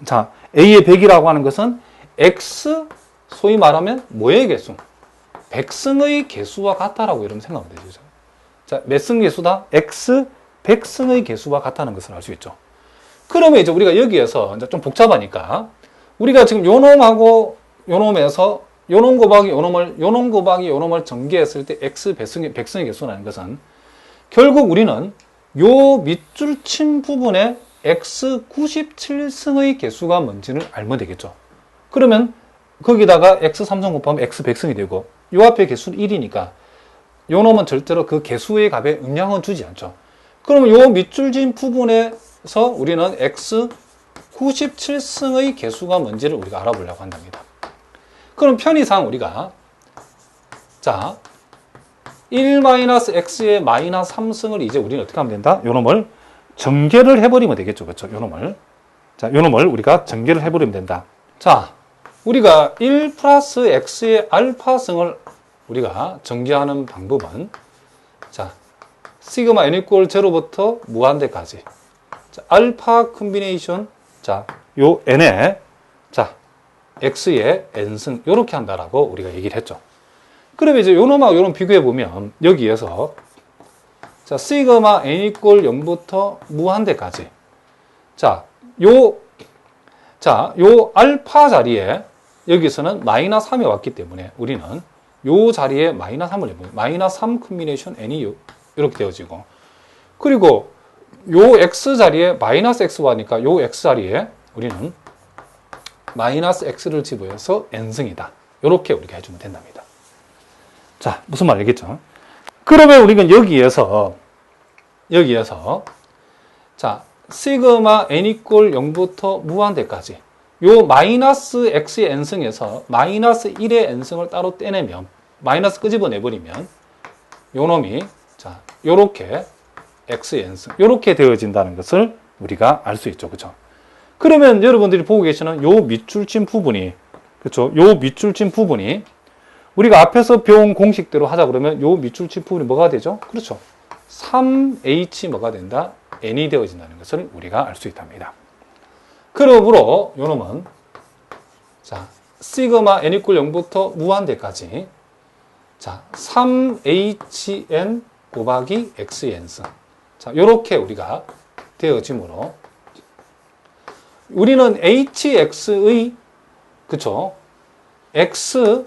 자, A의 100이라고 하는 것은 X, 소위 말하면 뭐의 개수? 백승의 개수와 같다라고 여러분 생각하면 되죠. 자, 몇 승 개수다? X, 백승의 개수와 같다는 것을 알 수 있죠. 그러면 이제 우리가 여기에서 이제 좀 복잡하니까 우리가 지금 요 놈하고 요 놈에서 요 놈 곱하기 요 놈을 전개했을 때 X 백승의 개수라는 것은 결국 우리는 요 밑줄 친 부분에 X 97승의 개수가 뭔지를 알면 되겠죠. 그러면 거기다가 X 3승 곱하면 X 백승이 되고 요 앞에 개수는 1이니까 요 놈은 절대로 그 개수의 값에 영향은 주지 않죠. 그러면 요 밑줄 진 부분에서 우리는 X 97승의 개수가 뭔지를 우리가 알아보려고 한답니다. 그럼 편의상 우리가 자 1-X의 마이너스 3승을 이제 우리는 어떻게 하면 된다? 요 놈을 전개를 해버리면 되겠죠. 그렇죠? 요 놈을. 자, 요 놈을 우리가 전개를 해버리면 된다. 자, 우리가 1 플러스 X의 알파승을 우리가 전개하는 방법은 자, 시그마 n 이퀄 0부터 무한대까지. 자, 알파 콤비네이션. 자, 요 n에 자, X의 n승 요렇게 한다라고 우리가 얘기를 했죠. 그러면 이제 요 놈하고 요 놈 비교해 보면 여기에서 자, 시그마 n 이퀄 0부터 무한대까지. 자, 요 알파 자리에 여기서는 마이너스 3이 왔기 때문에 우리는 요 자리에 마이너스 3을 해보면 마이너스 3 콤비네이션 n이 이렇게 되어지고 그리고 요 x 자리에 마이너스 x가 하니까 요 x 자리에 우리는 마이너스 x를 집어해서 n승이다. 이렇게 우리가 해주면 된답니다. 자, 무슨 말 알겠죠? 그러면 우리는 여기에서 자, 시그마 n 이퀄 0부터 무한대까지 요 마이너스 x의 n승에서 마이너스 1의 n승을 따로 떼내면 마이너스 끄집어내버리면 요 놈이 자, 요렇게 x의 n승 요렇게 되어진다는 것을 우리가 알 수 있죠. 그렇죠? 그러면 여러분들이 보고 계시는 요 밑줄 친 부분이 그렇죠? 요 밑줄 친 부분이 우리가 앞에서 배운 공식대로 하자 그러면 요 밑줄 친 부분이 뭐가 되죠? 그렇죠. 3h 뭐가 된다? n이 되어진다는 것을 우리가 알 수 있답니다. 그러므로 요 놈은 자, 시그마 n 이퀄 0부터 무한대까지 자, 3hn 곱하기 xn승. 자, 요렇게 우리가 되어지므로 우리는 hx의 그쵸? x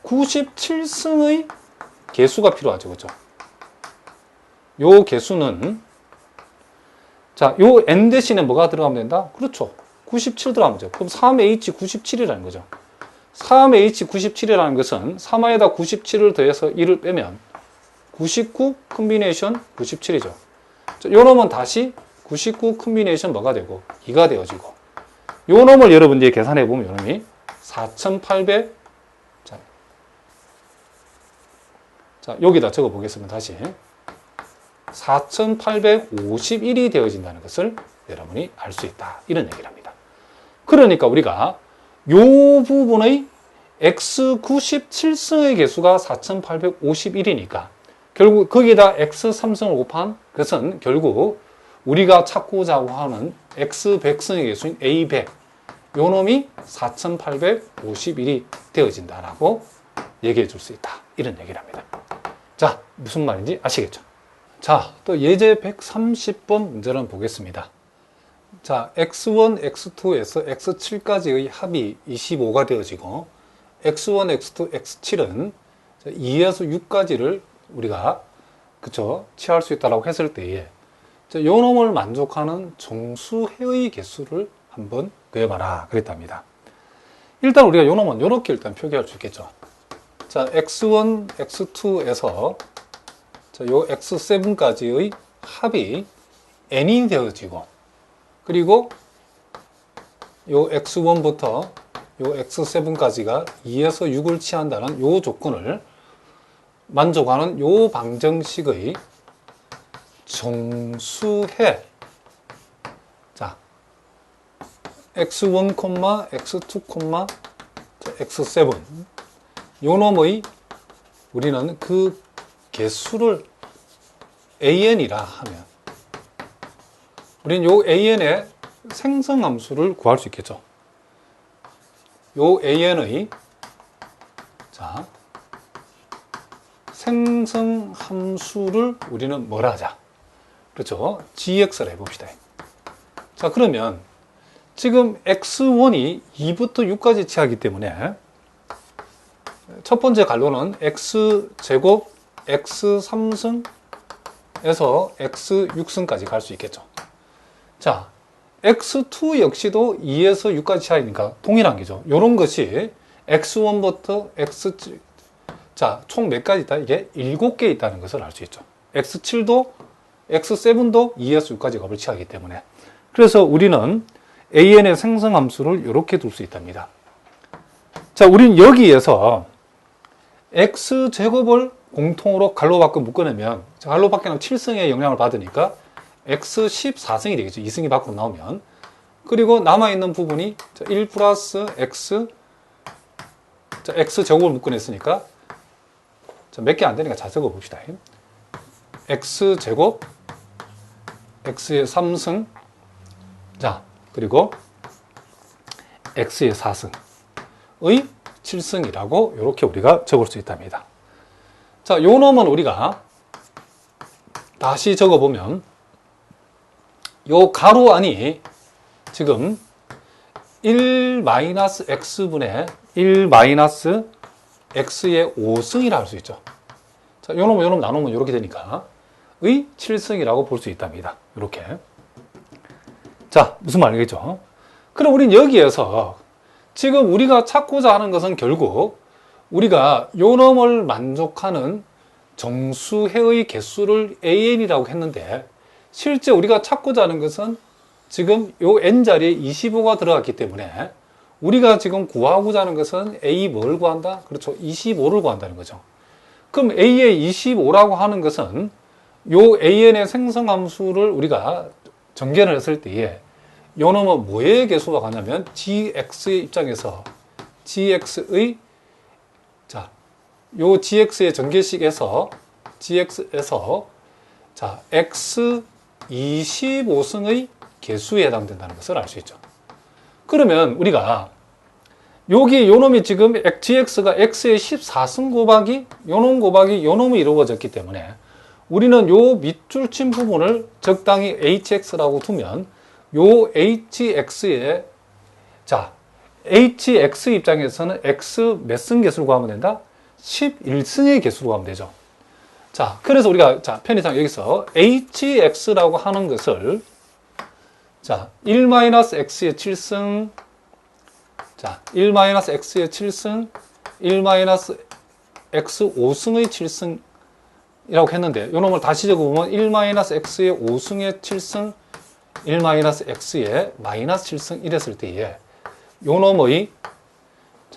97승의 개수가 필요하죠. 그죠? 요 개수는 자, 요 n 대신에 뭐가 들어가면 된다? 그렇죠. 97 들어가면 되죠. 그럼 3h 97이라는 거죠. 3h 97이라는 것은 3에다 97을 더해서 1을 빼면 99 콤비네이션 97이죠. 요 놈은 다시 99 콤비네이션 뭐가 되고 2가 되어지고 요 놈을 여러분들이 계산해 보면 요 놈이 4800 자, 여기다 적어 보겠습니다. 다시 4851이 되어진다는 것을 여러분이 알 수 있다. 이런 얘기를 합니다. 그러니까 우리가 요 부분의 x97승의 개수가 4851이니까 결국 거기다 x3승을 곱한 것은 결국 우리가 찾고자 하는 x100승의 개수인 a100 요 놈이 4851이 되어진다라고 얘기해 줄 수 있다. 이런 얘기를 합니다. 자, 무슨 말인지 아시겠죠? 자, 또 예제 130번 문제를 보겠습니다. 자, x1, x2에서 x7까지의 합이 25가 되어지고 x1, x2, x7은 2에서 6까지를 우리가 그쵸 취할 수 있다고 했을 때에 요 놈을 만족하는 정수해의 개수를 한번 구해봐라 그랬답니다. 일단 우리가 요 놈은 이렇게 일단 표기할 수 있겠죠. 자, x1, x2에서 자, 요 x7까지의 합이 n이 되어지고 그리고 요 x1부터 요 x7까지가 2에서 6을 취한다는 요 조건을 만족하는 요 방정식의 정수해 자 x1, x2, x7 요 놈의 우리는 그 개수를 an이라 하면 우리는 요 an의 생성함수를 구할 수 있겠죠. 요 an의 자 생성함수를 우리는 뭐라 하자? 그렇죠? gx를 해봅시다. 자, 그러면 지금 x1이 2부터 6까지 취하기 때문에 첫 번째 갈로는 x제곱 x3승에서 x6승까지 갈 수 있겠죠. 자, x2 역시도 2에서 6까지 차이니까 동일한 게죠. 이런 것이 x1부터 x7, 자, 총 몇 가지 있다? 이게 7개 있다는 것을 알 수 있죠. x7도, x7도 2에서 6까지 값을 취하기 때문에. 그래서 우리는 an의 생성함수를 이렇게 둘 수 있답니다. 자, 우리는 여기에서 x제곱을 공통으로 갈로 밖에 묶어내면, 갈로 밖에는 7승의 영향을 받으니까 x14승이 되겠죠. 2승이 밖으로 나오면. 그리고 남아있는 부분이 1 플러스 x, 자, x제곱을 묶어냈으니까 몇 개 안 되니까 잘 적어봅시다. x제곱, x의 3승, 자, 그리고 x의 4승의 7승이라고 이렇게 우리가 적을 수 있답니다. 자, 요 놈은 우리가 다시 적어보면 요 가로 안이 지금 1-x분의 1-x의 5승이라 할 수 있죠. 자, 요 놈 나누면 이렇게 되니까 의 7승이라고 볼 수 있답니다. 이렇게. 자, 무슨 말이겠죠? 그럼 우린 여기에서 지금 우리가 찾고자 하는 것은 결국 우리가 요 놈을 만족하는 정수해의 개수를 an이라고 했는데 실제 우리가 찾고자 하는 것은 지금 요 n자리에 25가 들어갔기 때문에 우리가 지금 구하고자 하는 것은 a 뭘 구한다? 그렇죠. 25를 구한다는 거죠. 그럼 a의 25라고 하는 것은 요 an의 생성함수를 우리가 정견을 했을 때에 요 놈은 뭐의 개수가 가냐면 gx의 입장에서 gx의 자, 요 gx의 전개식에서 gx에서 자, x 25승의 개수에 해당된다는 것을 알 수 있죠. 그러면 우리가 여기 요 놈이 지금 gx가 x의 14승 곱하기 요 놈 곱하기 요 놈이 이루어졌기 때문에 우리는 요 밑줄 친 부분을 적당히 hx라고 두면 요 hx의 자 hx 입장에서는 x 몇 승 개수를 구하면 된다? 11승의 개수로 구하면 되죠. 자, 그래서 우리가 자 편의상 여기서 hx라고 하는 것을 자 1-x의 7승 자 1-x의 7승 1-x 5승의 7승이라고 했는데 요 놈을 다시 적어보면 1-x의 5승의 7승 1-x의 마이너스 7승 이랬을 때에 요 놈의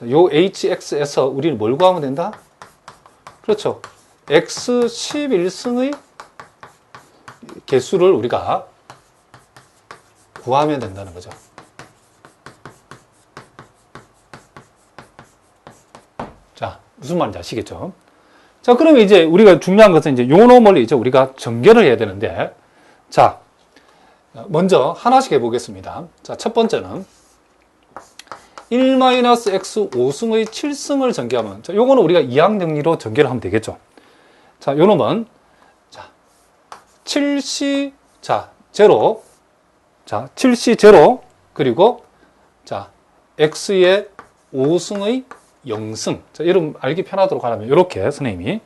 요 hx에서 우리는 뭘 구하면 된다? 그렇죠. x 11승의 개수를 우리가 구하면 된다는 거죠. 자, 무슨 말인지 아시겠죠? 자, 그러면 이제 우리가 중요한 것은 이제 요 놈을 이제 우리가 전개를 해야 되는데, 자, 먼저 하나씩 해보겠습니다. 자, 첫 번째는 1-x 5승의 7승을 전개하면, 자, 요거는 우리가 이항정리로 전개를 하면 되겠죠. 자, 요 놈은, 자, 7C, 자, 0, 자, 7C 0, 그리고, 자, x의 5승의 0승. 자, 여러분 알기 편하도록 하려면 이렇게 선생님이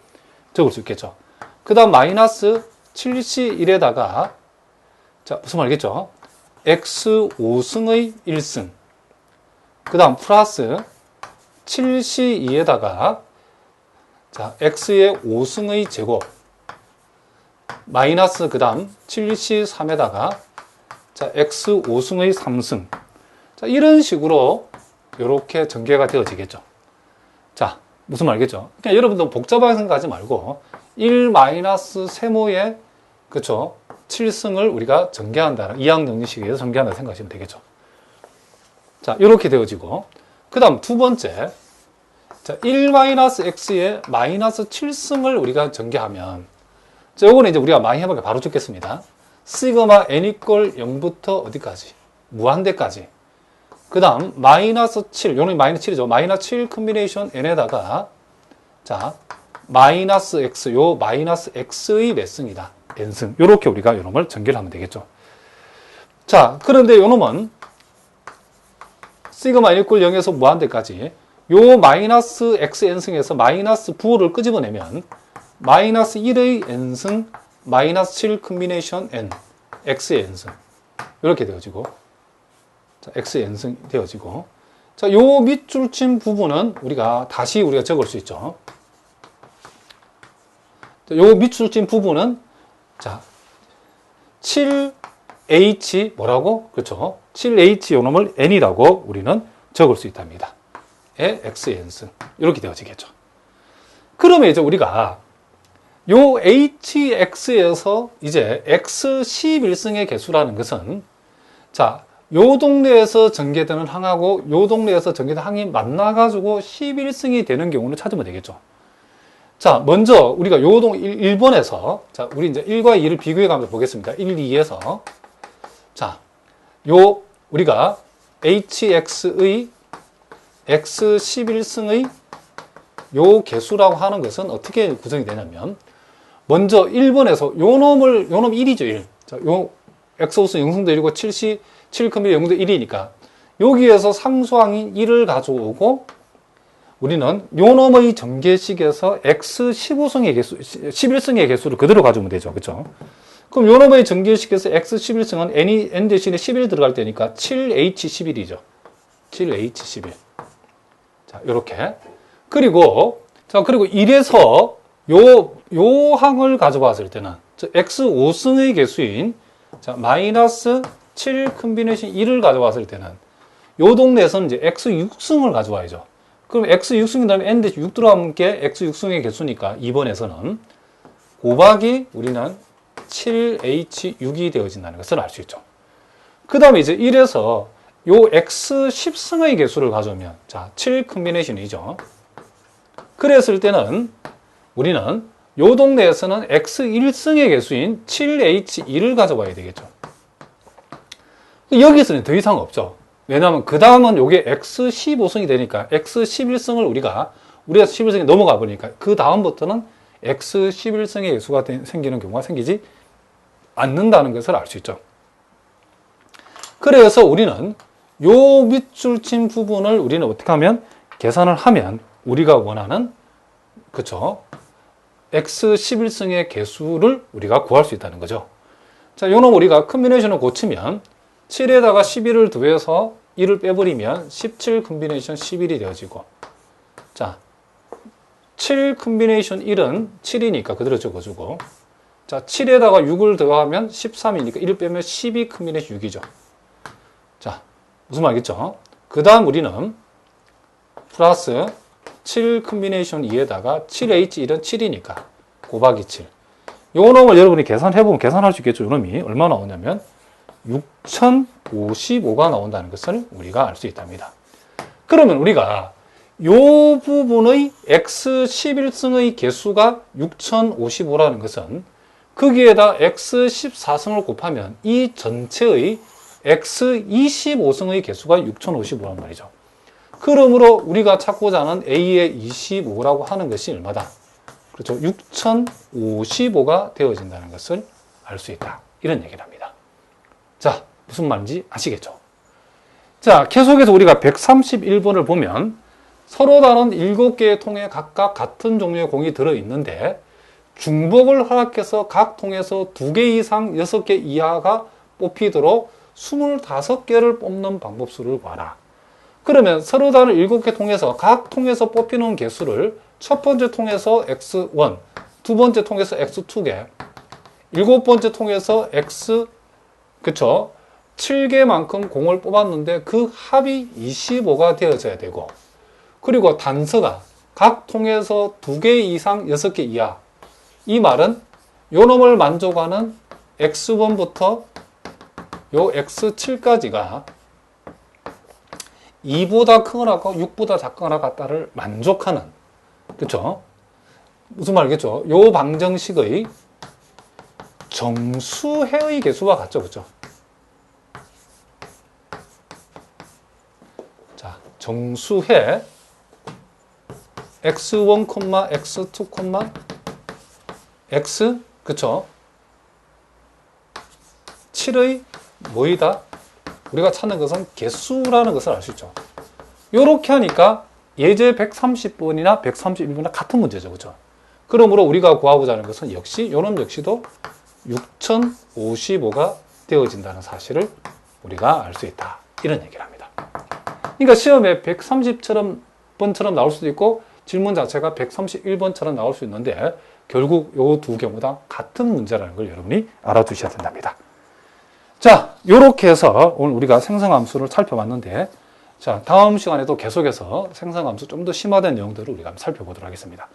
적을 수 있겠죠. 그 다음 마이너스 7C 1에다가, 자, 무슨 말이겠죠? x 5승의 1승. 그 다음 플러스 7C 2에다가, 자, x의 5승의 제곱. 마이너스 그 다음 7C 3에다가, 자, x 5승의 3승. 자, 이런 식으로 이렇게 전개가 되어지겠죠. 자, 무슨 말이겠죠? 그냥 여러분도 복잡하게 생각하지 말고 1-세모의 그쵸? 7승을 우리가 전개한다. 이항정리식에서 전개한다 생각하시면 되겠죠. 자, 이렇게 되어지고, 그 다음 두 번째, 자, 1-x의 마이너스 7승을 우리가 전개하면, 자, 요거는 이제 우리가 많이 해보게 바로 적겠습니다. 시그마 n 이퀄 0부터 어디까지? 무한대까지. 그 다음 마이너스 7, 요놈이 마이너스 7이죠. 마이너스 7 컴비네이션 n에다가, 자, 마이너스 x, 요 마이너스 x의 몇 승이다. n승. 요렇게 우리가 요놈을 전개를 하면 되겠죠. 자, 그런데 요놈은 시그마 n 이퀄 0에서 무한대까지 요 마이너스 x n승에서 마이너스 부호를 끄집어내면 마이너스 1의 n승 마이너스 7 컴비네이션 n x의 n승 이렇게 되어지고, 자, x의 n승 되어지고, 자, 요 밑줄 친 부분은 다시 우리가 적을 수 있죠. 자, 요 밑줄 친 부분은, 자, 7h 뭐라고? 그렇죠. 7h 요놈을 n이라고 우리는 적을 수 있답니다. 의 x의 n승 이렇게 되어지겠죠. 그러면 이제 우리가 요 hx에서 이제 x 11승의 개수라는 것은, 자, 요 동네에서 전개되는 항하고 요 동네에서 전개되는 항이 만나가지고 11승이 되는 경우는 찾으면 되겠죠. 자, 먼저 우리가 요동 1번에서, 자, 우리 이제 1과 2를 비교해 가면서 보겠습니다. 1, 2에서. 자, 요, 우리가 hx의 x 11승의 요 개수라고 하는 것은 어떻게 구성이 되냐면, 먼저 1번에서 요 놈 1이죠, 1. 자, 요 x5승 0승도 1이고 7C, 7컴비 0도 1이니까 여기에서 상수항인 1을 가져오고, 우리는 요 놈의 전개식에서 x 15승의 개수, 11승의 개수를 그대로 가져오면 되죠. 그쵸? 그럼 요 놈의 전개식에서 x 11승은 n 대신에 11 들어갈 때니까 7h11이죠. 7h11. 자, 요렇게. 그리고, 자, 그리고 1에서 요 항을 가져봤을 때는, x 5승의 개수인, 자, 마이너스 7 컴비네이션 1을 가져왔을 때는, 요 동네에서는 이제 x 6승을 가져와야죠. 그럼 x 6승인 다음에 n 대신 6 들어가면 게 x 6승의 개수니까 2번에서는 곱하기 우리는 7h6이 되어진다는 것을 알 수 있죠. 그 다음에 이제 1에서 요 x 10승의 개수를 가져오면, 자, 7 컴비네이션이죠. 그랬을 때는 우리는 요 동네에서는 x 1승의 개수인 7h2를 가져와야 되겠죠. 여기서는 더 이상 없죠. 왜냐하면 그 다음은 요게 x 15승이 되니까 x 11승을 우리가 11승이 넘어가 버리니까 그 다음부터는 x 11승의 개수가 생기는 경우가 생기지 않는다는 것을 알 수 있죠. 그래서 우리는 요 밑줄 친 부분을 우리는 어떻게 하면 계산을 하면 우리가 원하는, 그쵸, x 11승의 개수를 우리가 구할 수 있다는 거죠. 자, 요놈 우리가 컴비네이션을 고치면 7에다가 11을 더해서 1을 빼버리면 17 컴비네이션 11이 되어지고, 자, 7 컴비네이션 1은 7이니까 그대로 적어주고, 자, 7에다가 6을 더하면 13이니까 1을 빼면 12 컴비네이션 6이죠. 자, 무슨 말이겠죠? 그 다음 우리는 플러스 7 컴비네이션 2에다가 7H1은 7이니까 곱하기 7. 요 놈을 여러분이 계산해보면 계산할 수 있겠죠. 요 놈이 얼마 나오냐면 6055가 나온다는 것을 우리가 알 수 있답니다. 그러면 우리가 이 부분의 x11승의 개수가 6055라는 것은 거기에다 x14승을 곱하면 이 전체의 x25승의 개수가 6055란 말이죠. 그러므로 우리가 찾고자 하는 a의 25라고 하는 것이 얼마다? 그렇죠. 6055가 되어진다는 것을 알 수 있다. 이런 얘기를 합니다. 자, 무슨 말인지 아시겠죠? 자, 계속해서 우리가 131번을 보면 서로 다른 7개의 통에 각각 같은 종류의 공이 들어있는데 중복을 허락해서 각 통에서 2개 이상 6개 이하가 뽑히도록 25개를 뽑는 방법수를 구하라. 그러면 서로 다른 7개 통에서 각 통에서 뽑히는 개수를 첫 번째 통에서 x1, 두 번째 통에서 x2개, 7번째 통에서 x, 그쵸? 7개만큼 공을 뽑았는데 그 합이 25가 되어져야 되고, 그리고 단서가 각 통에서 2개 이상 6개 이하. 이 말은 요 놈을 만족하는 x1부터 요 x7까지가 2보다 크거나 6보다 작거나 같다를 만족하는, 그쵸? 무슨 말이겠죠? 요 방정식의 정수해의 개수와 같죠, 그쵸? 자, 정수해 x1, x2, x, 그쵸? 7의 뭐이다? 우리가 찾는 것은 개수라는 것을 알 수 있죠. 이렇게 하니까 예제 130번이나 131번이나 같은 문제죠. 그죠? 그러므로 우리가 구하고자 하는 것은 역시 이놈 역시도 6055가 되어진다는 사실을 우리가 알 수 있다. 이런 얘기를 합니다. 그러니까 시험에 130번처럼 나올 수도 있고 질문 자체가 131번처럼 나올 수 있는데 결국 이 두 경우 다 같은 문제라는 걸 여러분이 알아두셔야 된답니다. 자, 요렇게 해서 오늘 우리가 생성함수를 살펴봤는데, 자, 다음 시간에도 계속해서 생성함수 좀 더 심화된 내용들을 우리가 살펴보도록 하겠습니다.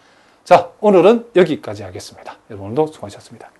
자, 오늘은 여기까지 하겠습니다. 여러분 오늘도 수고하셨습니다.